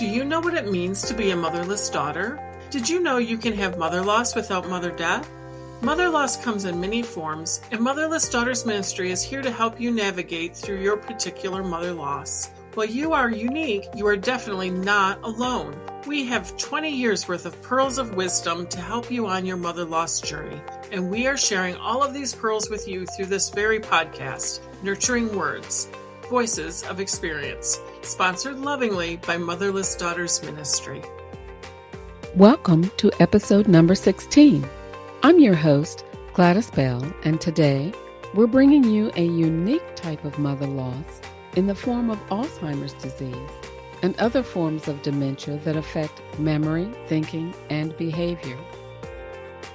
you know what it means to be a motherless daughter? Did you know you can have mother loss without mother death? Mother loss comes in many forms, and Motherless Daughters Ministry is here to help you navigate through your particular mother loss. While you are unique, you are definitely not alone. We have 20 years worth of pearls of wisdom to help you on your mother loss journey, and we are sharing all of these pearls with you through this very podcast, Nurturing Words, Voices of Experience, sponsored lovingly by Motherless Daughters Ministry. Welcome to episode number 16. I'm your host, Gladys Bell, and today we're bringing you a unique type of mother loss in the form of Alzheimer's disease and other forms of dementia that affect memory, thinking, and behavior.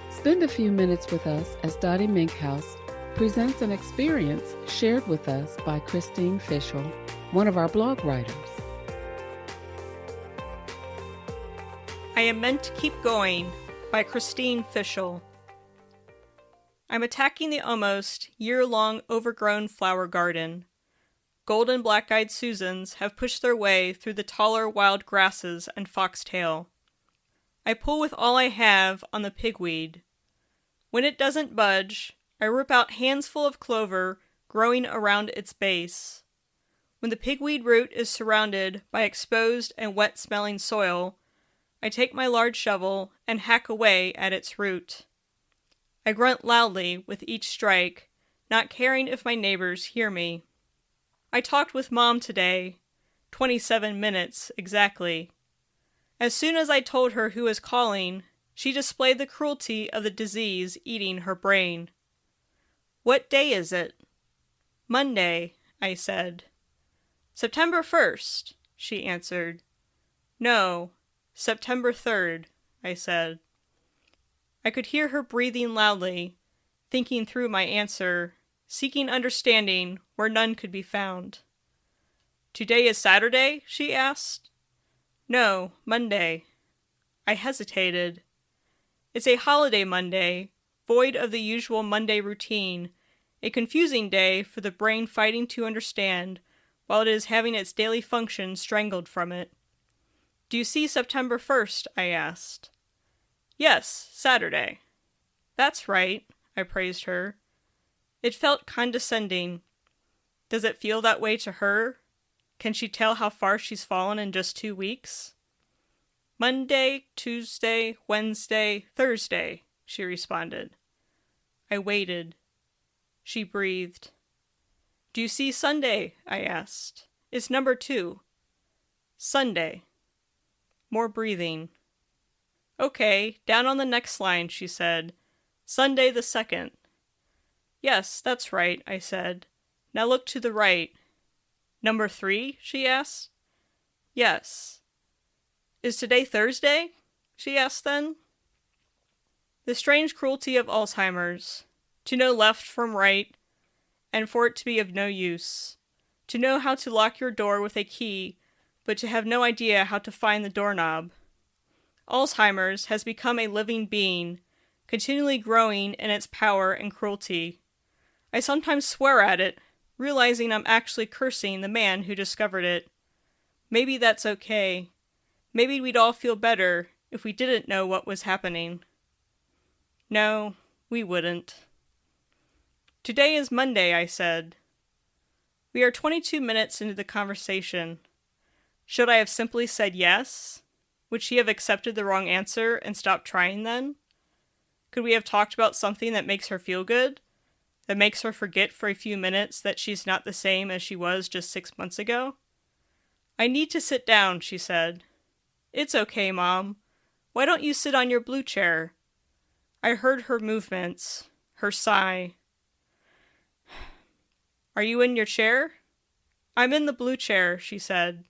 Spend a few minutes with us as Dottie Minkhouse presents an experience shared with us by Christine Fischel, one of our blog writers. I Am Meant to Keep Going by Christine Fischel. I'm attacking the almost year-long overgrown flower garden. Golden black-eyed Susans have pushed their way through the taller wild grasses and foxtail. I pull with all I have on the pigweed. When it doesn't budge, I rip out handsful of clover growing around its base. When the pigweed root is surrounded by exposed and wet-smelling soil, I take my large shovel and hack away at its root. I grunt loudly with each strike, not caring if my neighbors hear me. I talked with Mom today, 27 minutes exactly. As soon as I told her who was calling, she displayed the cruelty of the disease eating her brain. "What day is it?" "Monday," I said. "September 1st, she answered. "No, September 3rd, I said. I could hear her breathing loudly, thinking through my answer, seeking understanding where none could be found. "Today is Saturday?" she asked. "No, Monday." I hesitated. It's a holiday Monday, void of the usual Monday routine, a confusing day for the brain fighting to understand while it is having its daily function strangled from it. "Do you see September 1st?" I asked. "Yes, Saturday." "That's right," I praised her. It felt condescending. Does it feel that way to her? Can she tell how far she's fallen in just 2 weeks? "Monday, Tuesday, Wednesday, Thursday," she responded. I waited. She breathed. "Do you see Sunday?" I asked. "It's number 2. "Sunday." More breathing. "Okay, down on the next line," she said. "Sunday the 2nd. "Yes, that's right," I said. "Now look to the right." "Number 3?" she asked. "Yes." "Is today Thursday?" she asked then. The strange cruelty of Alzheimer's. To know left from right, and for it to be of no use. To know how to lock your door with a key, but to have no idea how to find the doorknob. Alzheimer's has become a living being, continually growing in its power and cruelty. I sometimes swear at it, realizing I'm actually cursing the man who discovered it. Maybe that's okay. Maybe we'd all feel better if we didn't know what was happening. No, we wouldn't. "Today is Monday," I said. We are 22 minutes into the conversation. Should I have simply said yes? Would she have accepted the wrong answer and stopped trying then? Could we have talked about something that makes her feel good? That makes her forget for a few minutes that she's not the same as she was just 6 months ago? "I need to sit down," she said. "It's okay, Mom. Why don't you sit on your blue chair?" I heard her movements, her sigh. "Are you in your chair?" "I'm in the blue chair," she said.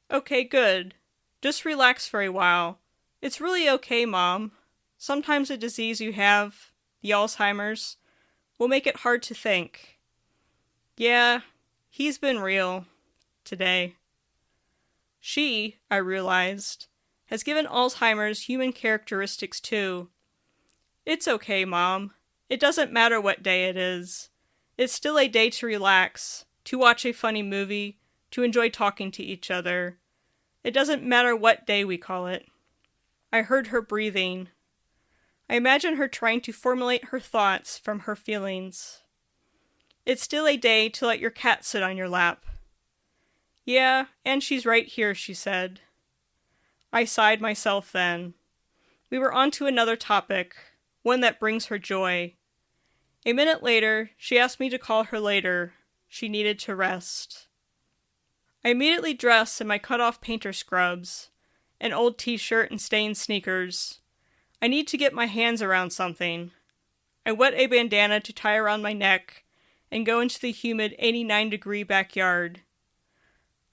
"Okay, good. Just relax for a while. It's really okay, Mom. Sometimes the disease you have, the Alzheimer's, will make it hard to think." Yeah, he's been real. Today. She, I realized, has given Alzheimer's human characteristics too. "It's okay, Mom. It doesn't matter what day it is. It's still a day to relax, to watch a funny movie, to enjoy talking to each other. It doesn't matter what day we call it. I heard her breathing. I imagine her trying to formulate her thoughts from her feelings. It's still a day to let your cat sit on your lap. Yeah, and she's right here, she said. I sighed myself then. We were on to another topic, one that brings her joy. A minute later, she asked me to call her later. She needed to rest. I immediately dressed in my cut-off painter scrubs, an old t-shirt and stained sneakers. I need to get my hands around something. I wet a bandana to tie around my neck and go into the humid 89-degree backyard.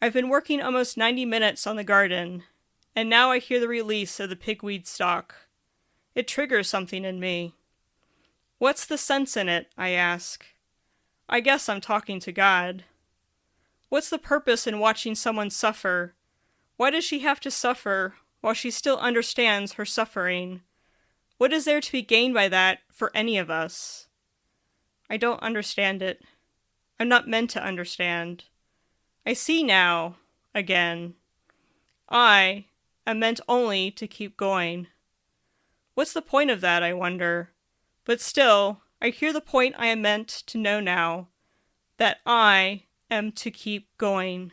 I've been working almost 90 minutes on the garden, and now I hear the release of the pigweed stalk. It triggers something in me. What's the sense in it, I ask. I guess I'm talking to God. What's the purpose in watching someone suffer? Why does she have to suffer while she still understands her suffering? What is there to be gained by that for any of us? I don't understand it. I'm not meant to understand. I see now, again. I am meant only to keep going. What's the point of that, I wonder? But still, I hear the point I am meant to know now, that I am to keep going.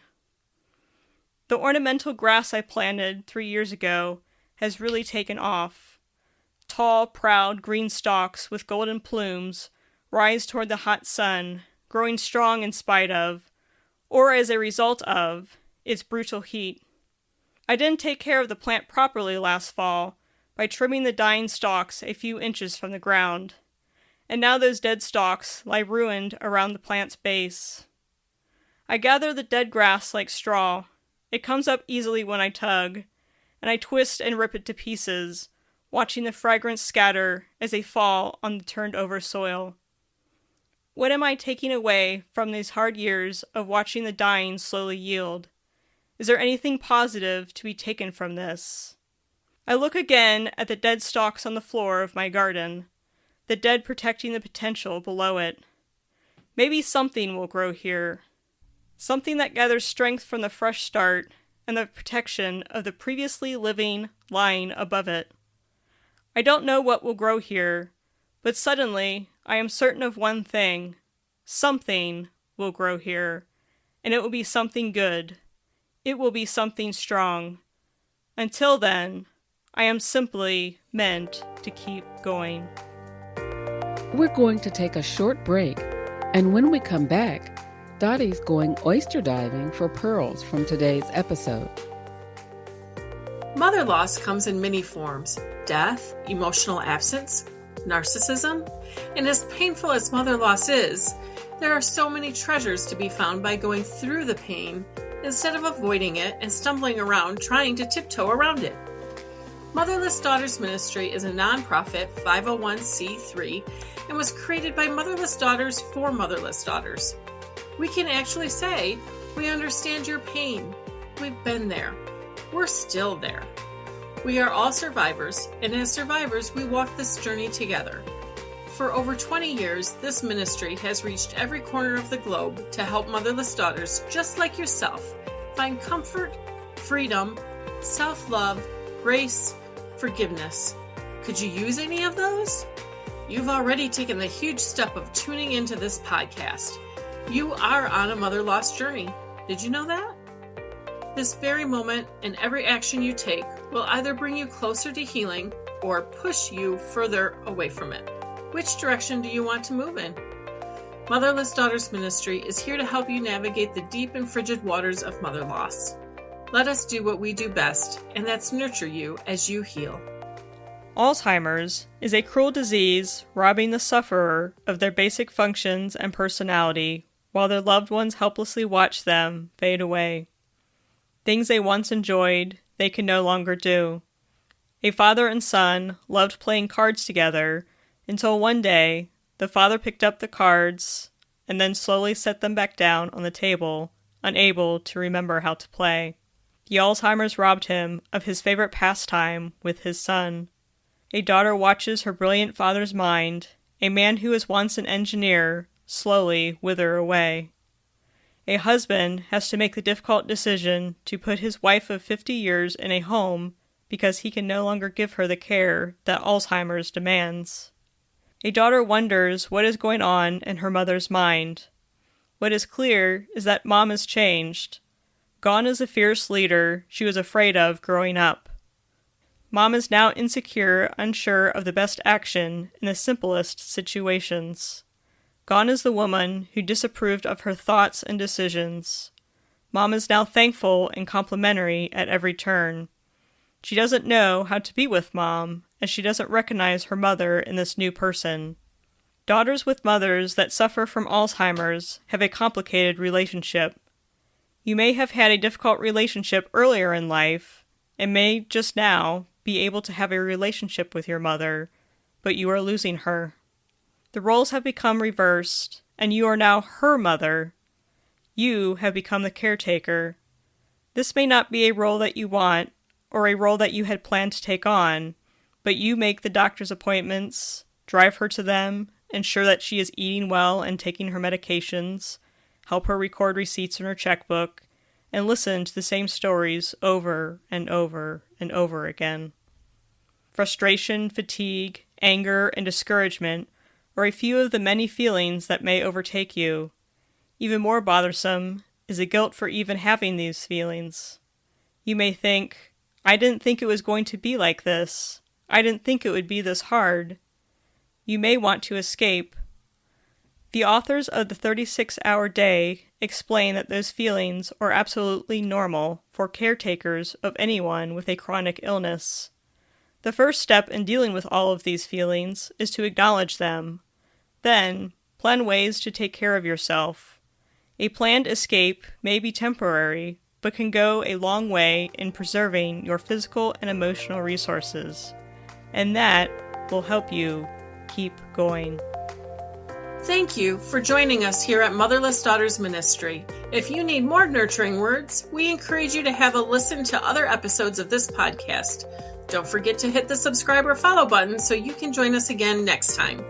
The ornamental grass I planted 3 years ago has really taken off. Tall, proud green stalks with golden plumes rise toward the hot sun, growing strong in spite of, or as a result of, its brutal heat. I didn't take care of the plant properly last fall by trimming the dying stalks a few inches from the ground, and now those dead stalks lie ruined around the plant's base. I gather the dead grass like straw. It comes up easily when I tug, and I twist and rip it to pieces, watching the fragrance scatter as they fall on the turned-over soil. What am I taking away from these hard years of watching the dying slowly yield? Is there anything positive to be taken from this? I look again at the dead stalks on the floor of my garden, the dead protecting the potential below it. Maybe something will grow here. Something that gathers strength from the fresh start and the protection of the previously living lying above it. I don't know what will grow here, but suddenly I am certain of one thing. Something will grow here, and it will be something good. It will be something strong. Until then, I am simply meant to keep going. We're going to take a short break, and when we come back, Dottie's going oyster diving for pearls from today's episode. Mother loss comes in many forms: death, emotional absence, narcissism. And as painful as mother loss is, there are so many treasures to be found by going through the pain instead of avoiding it and stumbling around trying to tiptoe around it. Motherless Daughters Ministry is a nonprofit 501c3 and was created by motherless daughters for motherless daughters. We can actually say, we understand your pain. We've been there. We're still there. We are all survivors, and as survivors, we walk this journey together. For over 20 years, this ministry has reached every corner of the globe to help motherless daughters just like yourself find comfort, freedom, self-love, grace, forgiveness. Could you use any of those? You've already taken the huge step of tuning into this podcast. You are on a mother loss journey. Did you know that? This very moment and every action you take will either bring you closer to healing or push you further away from it. Which direction do you want to move in? Motherless Daughters Ministry is here to help you navigate the deep and frigid waters of mother loss. Let us do what we do best, and that's nurture you as you heal. Alzheimer's is a cruel disease robbing the sufferer of their basic functions and personality while their loved ones helplessly watch them fade away. Things they once enjoyed, they can no longer do. A father and son loved playing cards together until one day the father picked up the cards and then slowly set them back down on the table, unable to remember how to play. The Alzheimer's robbed him of his favorite pastime with his son. A daughter watches her brilliant father's mind, a man who was once an engineer, slowly wither away. A husband has to make the difficult decision to put his wife of 50 years in a home because he can no longer give her the care that Alzheimer's demands. A daughter wonders what is going on in her mother's mind. What is clear is that Mom has changed. Gone is the fierce leader she was afraid of growing up. Mom is now insecure, unsure of the best action in the simplest situations. Gone is the woman who disapproved of her thoughts and decisions. Mom is now thankful and complimentary at every turn. She doesn't know how to be with Mom, as she doesn't recognize her mother in this new person. Daughters with mothers that suffer from Alzheimer's have a complicated relationship. You may have had a difficult relationship earlier in life, and may just now be able to have a relationship with your mother, but you are losing her. The roles have become reversed, and you are now her mother. You have become the caretaker. This may not be a role that you want, or a role that you had planned to take on, but you make the doctor's appointments, drive her to them, ensure that she is eating well and taking her medications, help her record receipts in her checkbook, and listen to the same stories over and over and over again. Frustration, fatigue, anger, and discouragement are a few of the many feelings that may overtake you. Even more bothersome is the guilt for even having these feelings. You may think, I didn't think it was going to be like this. I didn't think it would be this hard. You may want to escape. The authors of the 36-Hour Day explain that those feelings are absolutely normal for caretakers of anyone with a chronic illness. The first step in dealing with all of these feelings is to acknowledge them. Then, plan ways to take care of yourself. A planned escape may be temporary, but can go a long way in preserving your physical and emotional resources. And that will help you keep going. Thank you for joining us here at Motherless Daughters Ministry. If you need more nurturing words, we encourage you to have a listen to other episodes of this podcast. Don't forget to hit the subscribe or follow button so you can join us again next time.